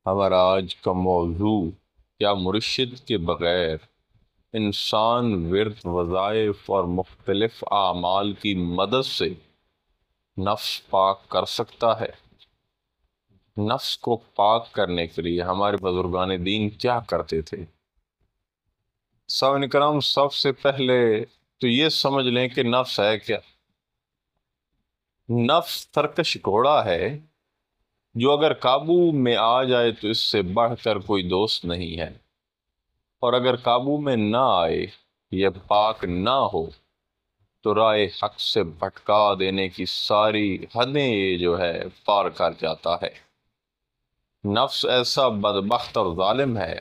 ہمارا آج کا موضوع: کیا مرشد کے بغیر انسان ورد، وظائف اور مختلف اعمال کی مدد سے نفس پاک کر سکتا ہے؟ نفس کو پاک کرنے کے لیے ہمارے بزرگان دین کیا کرتے تھے؟ سامعین کرام، سب سے پہلے تو یہ سمجھ لیں کہ نفس ہے کیا؟ نفس سرکش گھوڑا ہے جو اگر قابو میں آ جائے تو اس سے بڑھ کر کوئی دوست نہیں ہے، اور اگر قابو میں نہ آئے یا پاک نہ ہو تو راہ حق سے بھٹکا دینے کی ساری حدیں یہ جو ہے پار کر جاتا ہے۔ نفس ایسا بدبخت اور ظالم ہے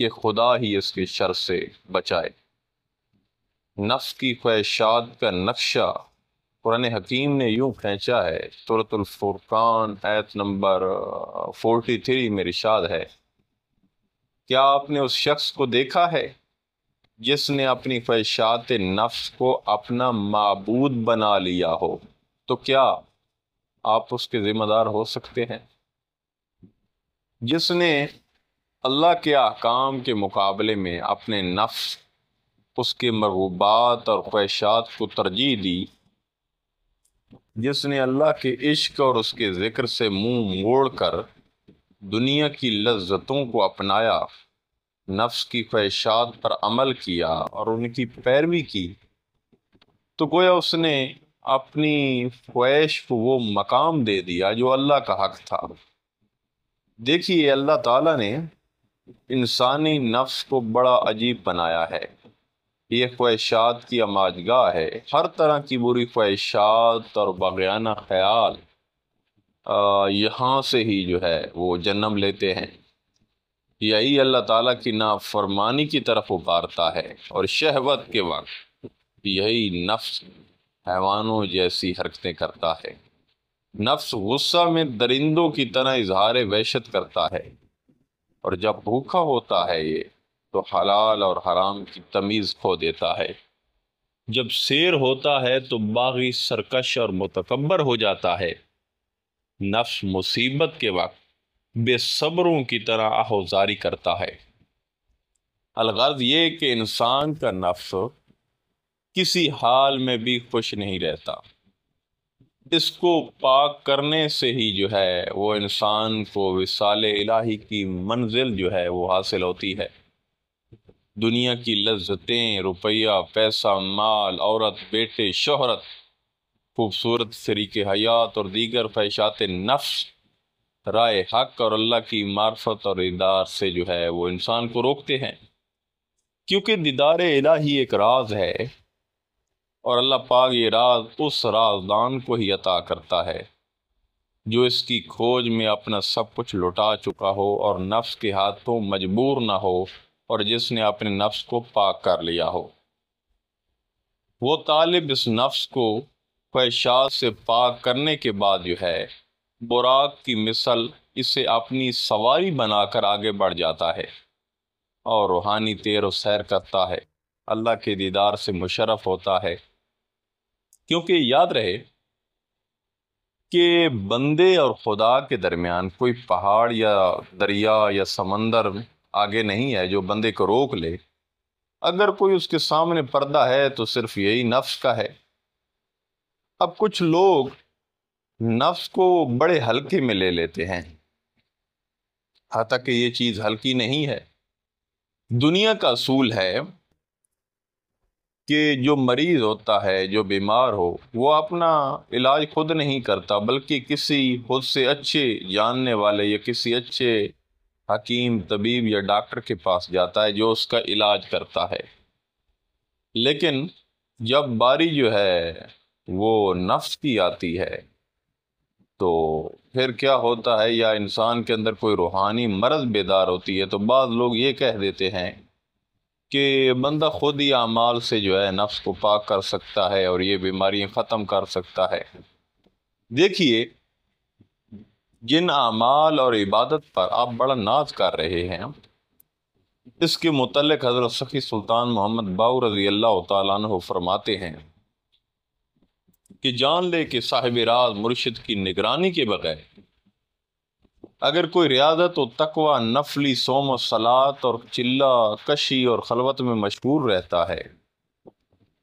کہ خدا ہی اس کے شر سے بچائے۔ نفس کی خواہشات کا نقشہ قرآن حکیم نے یوں کھینچا ہے، سورۃ الفرقان آیت نمبر 43 میں ارشاد ہے: کیا آپ نے اس شخص کو دیکھا ہے جس نے اپنی خواہشات نفس کو اپنا معبود بنا لیا ہو؟ تو کیا آپ اس کے ذمہ دار ہو سکتے ہیں؟ جس نے اللہ کے احکام کے مقابلے میں اپنے نفس، اس کے مرغوبات اور خواہشات کو ترجیح دی، جس نے اللہ کے عشق اور اس کے ذکر سے منہ موڑ کر دنیا کی لذتوں کو اپنایا، نفس کی خواہشات پر عمل کیا اور ان کی پیروی کی، تو گویا اس نے اپنی خواہش کو وہ مقام دے دیا جو اللہ کا حق تھا۔ دیکھیے، اللہ تعالیٰ نے انسانی نفس کو بڑا عجیب بنایا ہے۔ یہ خواہشات کی اماجگاہ ہے۔ ہر طرح کی بری خواہشات اور باغیانہ خیال یہاں سے ہی جو ہے وہ جنم لیتے ہیں۔ یہی اللہ تعالیٰ کی نافرمانی کی طرف ابھارتا ہے، اور شہوت کے وقت یہی نفس حیوانوں جیسی حرکتیں کرتا ہے۔ نفس غصہ میں درندوں کی طرح اظہار وحشت کرتا ہے، اور جب بھوکا ہوتا ہے یہ تو حلال اور حرام کی تمیز کھو دیتا ہے۔ جب سیر ہوتا ہے تو باغی، سرکش اور متکبر ہو جاتا ہے۔ نفس مصیبت کے وقت بے صبروں کی طرح آہوزاری کرتا ہے۔ الغرض یہ کہ انسان کا نفس کسی حال میں بھی خوش نہیں رہتا۔ اس کو پاک کرنے سے ہی جو ہے وہ انسان کو وصال الہی کی منزل جو ہے وہ حاصل ہوتی ہے۔ دنیا کی لذتیں، روپیہ، پیسہ، مال، عورت، بیٹے، شہرت، خوبصورت شریک حیات اور دیگر خواہشات نفس رائے حق اور اللہ کی معرفت اور دیدار سے جو ہے وہ انسان کو روکتے ہیں، کیونکہ دیدار الہی ایک راز ہے، اور اللہ پاک یہ راز اس رازدان کو ہی عطا کرتا ہے جو اس کی کھوج میں اپنا سب کچھ لٹا چکا ہو اور نفس کے ہاتھوں مجبور نہ ہو، اور جس نے اپنے نفس کو پاک کر لیا ہو۔ وہ طالب اس نفس کو خواہشات سے پاک کرنے کے بعد جو ہے براق کی مثل اسے اپنی سواری بنا کر آگے بڑھ جاتا ہے، اور روحانی تیر و سیر کرتا ہے، اللہ کے دیدار سے مشرف ہوتا ہے۔ کیونکہ یاد رہے کہ بندے اور خدا کے درمیان کوئی پہاڑ یا دریا یا سمندر آگے نہیں ہے جو بندے کو روک لے۔ اگر کوئی اس کے سامنے پردہ ہے تو صرف یہی نفس کا ہے۔ اب کچھ لوگ نفس کو بڑے ہلکے میں لے لیتے ہیں، حتیٰ کہ یہ چیز ہلکی نہیں ہے۔ دنیا کا اصول ہے کہ جو مریض ہوتا ہے، جو بیمار ہو، وہ اپنا علاج خود نہیں کرتا، بلکہ کسی خود سے اچھے جاننے والے یا کسی اچھے حکیم، طبیب یا ڈاکٹر کے پاس جاتا ہے جو اس کا علاج کرتا ہے۔ لیکن جب باری جو ہے وہ نفس کی آتی ہے تو پھر کیا ہوتا ہے؟ یا انسان کے اندر کوئی روحانی مرض بیدار ہوتی ہے تو بعض لوگ یہ کہہ دیتے ہیں کہ بندہ خود ہی اعمال سے جو ہے نفس کو پاک کر سکتا ہے اور یہ بیماریاں ختم کر سکتا ہے۔ دیکھیے، جن اعمال اور عبادت پر آپ بڑا ناز کر رہے ہیں، اس کے متعلق حضرت سخی سلطان محمد باؤ رضی اللہ تعالیٰ عنہ فرماتے ہیں کہ جان لے کہ صاحب راز مرشد کی نگرانی کے بغیر اگر کوئی ریاضت و تقوی، نفلی صوم و صلات اور چلہ کشی اور خلوت میں مشغول رہتا ہے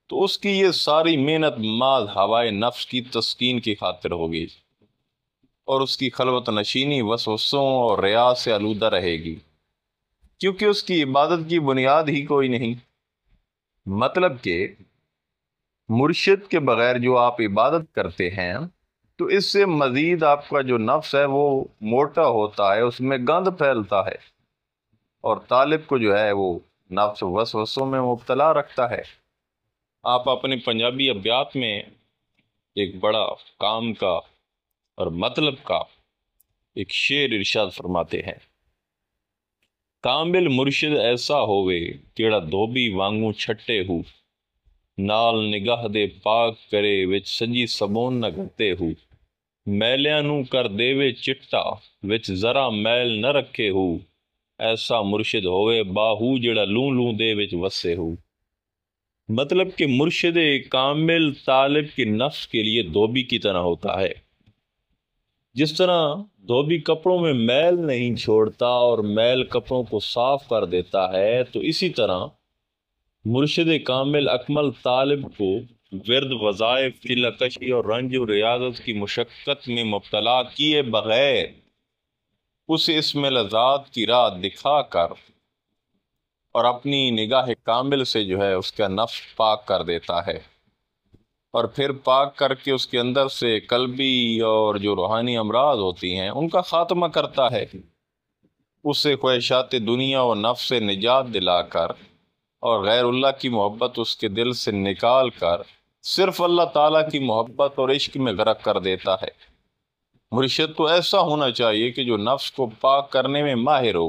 تو اس کی یہ ساری محنت محض ہوائے نفس کی تسکین کی خاطر ہوگی، اور اس کی خلوت نشینی وسوسوں اور ریا سے آلودہ رہے گی، کیونکہ اس کی عبادت کی بنیاد ہی کوئی نہیں۔ مطلب کہ مرشد کے بغیر جو آپ عبادت کرتے ہیں تو اس سے مزید آپ کا جو نفس ہے وہ موٹا ہوتا ہے، اس میں گند پھیلتا ہے، اور طالب کو جو ہے وہ نفس وسوسوں میں مبتلا رکھتا ہے۔ آپ اپنے پنجابی ابیات میں ایک بڑا کام کا اور مطلب کا ایک شعر ارشاد فرماتے ہیں: کامل مرشد ایسا ہووے کیڑا دھوبی وانگوں چھٹے ہو، نال نگاہ دے پاک کرے وچ سنجی سبون نہ گھتے ہو، میلیاں نو کر دیوے چٹا وچ ذرا میل نہ رکھے ہو، ایسا مرشد ہووے باہو جڑا لوں لوں دے وچ وسے ہو۔ مطلب کہ مرشد کامل طالب کے نفس کے لیے دھوبی کی طرح ہوتا ہے۔ جس طرح دھوبی کپڑوں میں میل نہیں چھوڑتا اور میل کپڑوں کو صاف کر دیتا ہے، تو اسی طرح مرشد کامل اکمل طالب کو ورد، وظائف، چلہ کشی اور رنج و ریاضت کی مشقت میں مبتلا کیے بغیر اسے اس میں لذات کی راہ دکھا کر اور اپنی نگاہ کامل سے جو ہے اس کا نفس پاک کر دیتا ہے، اور پھر پاک کر کے اس کے اندر سے قلبی اور جو روحانی امراض ہوتی ہیں ان کا خاتمہ کرتا ہے، اسے خواہشات دنیا و نفس سے نجات دلا کر اور غیر اللہ کی محبت اس کے دل سے نکال کر صرف اللہ تعالیٰ کی محبت اور عشق میں غرق کر دیتا ہے۔ مرشد تو ایسا ہونا چاہیے کہ جو نفس کو پاک کرنے میں ماہر ہو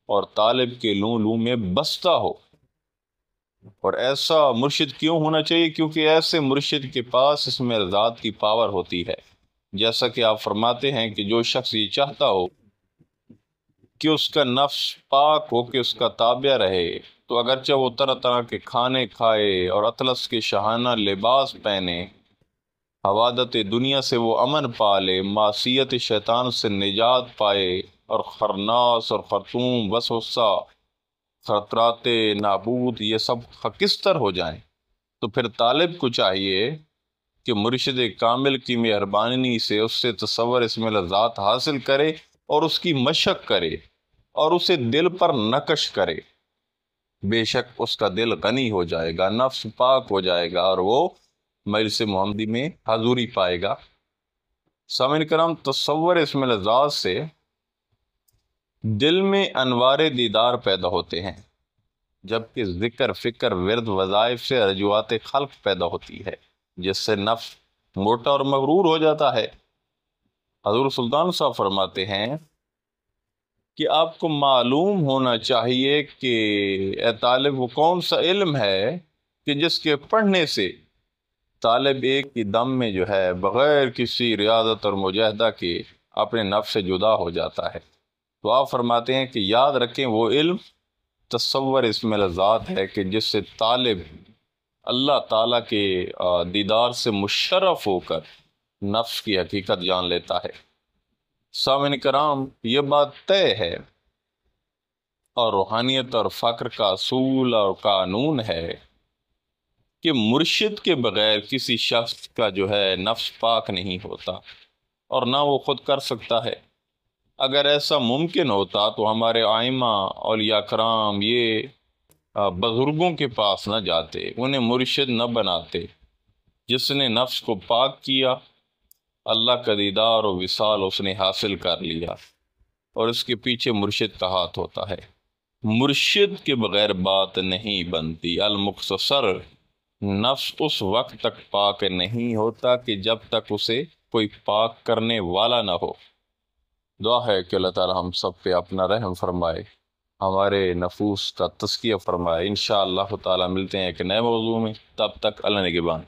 اور طالب کے لوں لوں میں بستہ ہو۔ اور ایسا مرشد کیوں ہونا چاہیے؟ کیونکہ ایسے مرشد کے پاس اس میں ذات کی پاور ہوتی ہے، جیسا کہ آپ فرماتے ہیں کہ جو شخص یہ چاہتا ہو کہ اس کا نفس پاک ہو کے اس کا تابع رہے تو اگرچہ وہ طرح طرح کے کھانے کھائے اور اطلس کے شاہانہ لباس پہنے، حوادت دنیا سے وہ امن پالے، معصیت شیطان سے نجات پائے، اور خرناس اور خرطوم، وسوسہ، خطرات نابود یہ سب خکستر ہو جائیں، تو پھر طالب کو چاہیے کہ مرشد کامل کی مہربانی سے اس سے تصور اس میں لذات حاصل کرے اور اس کی مشق کرے اور اسے دل پر نقش کرے۔ بے شک اس کا دل غنی ہو جائے گا، نفس پاک ہو جائے گا، اور وہ مجلس محمدی میں حضوری پائے گا۔ سامعین کرام، تصور اس میں لذات سے دل میں انوار دیدار پیدا ہوتے ہیں، جبکہ ذکر، فکر، ورد، وظائف سے رجوعات خلق پیدا ہوتی ہے، جس سے نفس موٹا اور مغرور ہو جاتا ہے۔ حضور سلطان صاحب فرماتے ہیں کہ آپ کو معلوم ہونا چاہیے کہ اے طالب، وہ کون سا علم ہے کہ جس کے پڑھنے سے طالب ایک ہی دم میں جو ہے بغیر کسی ریاضت اور مجاہدہ کے اپنے نفس سے جدا ہو جاتا ہے۔ تو آپ فرماتے ہیں کہ یاد رکھیں وہ علم تصور اس میں لذات ہے کہ جس سے طالب اللہ تعالیٰ کے دیدار سے مشرف ہو کر نفس کی حقیقت جان لیتا ہے۔ سامعین کرام، یہ بات طے ہے اور روحانیت اور فقر کا اصول اور قانون ہے کہ مرشد کے بغیر کسی شخص کا جو ہے نفس پاک نہیں ہوتا، اور نہ وہ خود کر سکتا ہے۔ اگر ایسا ممکن ہوتا تو ہمارے ائمہ، اولیاء کرام یہ بزرگوں کے پاس نہ جاتے، انہیں مرشد نہ بناتے۔ جس نے نفس کو پاک کیا، اللہ کا دیدار و وصال اس نے حاصل کر لیا، اور اس کے پیچھے مرشد کا ہاتھ ہوتا ہے۔ مرشد کے بغیر بات نہیں بنتی۔ المختصر، نفس اس وقت تک پاک نہیں ہوتا کہ جب تک اسے کوئی پاک کرنے والا نہ ہو۔ دعا ہے کہ اللہ تعالی ہم سب پہ اپنا رحم فرمائے، ہمارے نفوس کا تزکیہ فرمائے۔ انشاءاللہ تعالی ملتے ہیں ایک نئے موضوع میں، تب تک اللہ نگہبان۔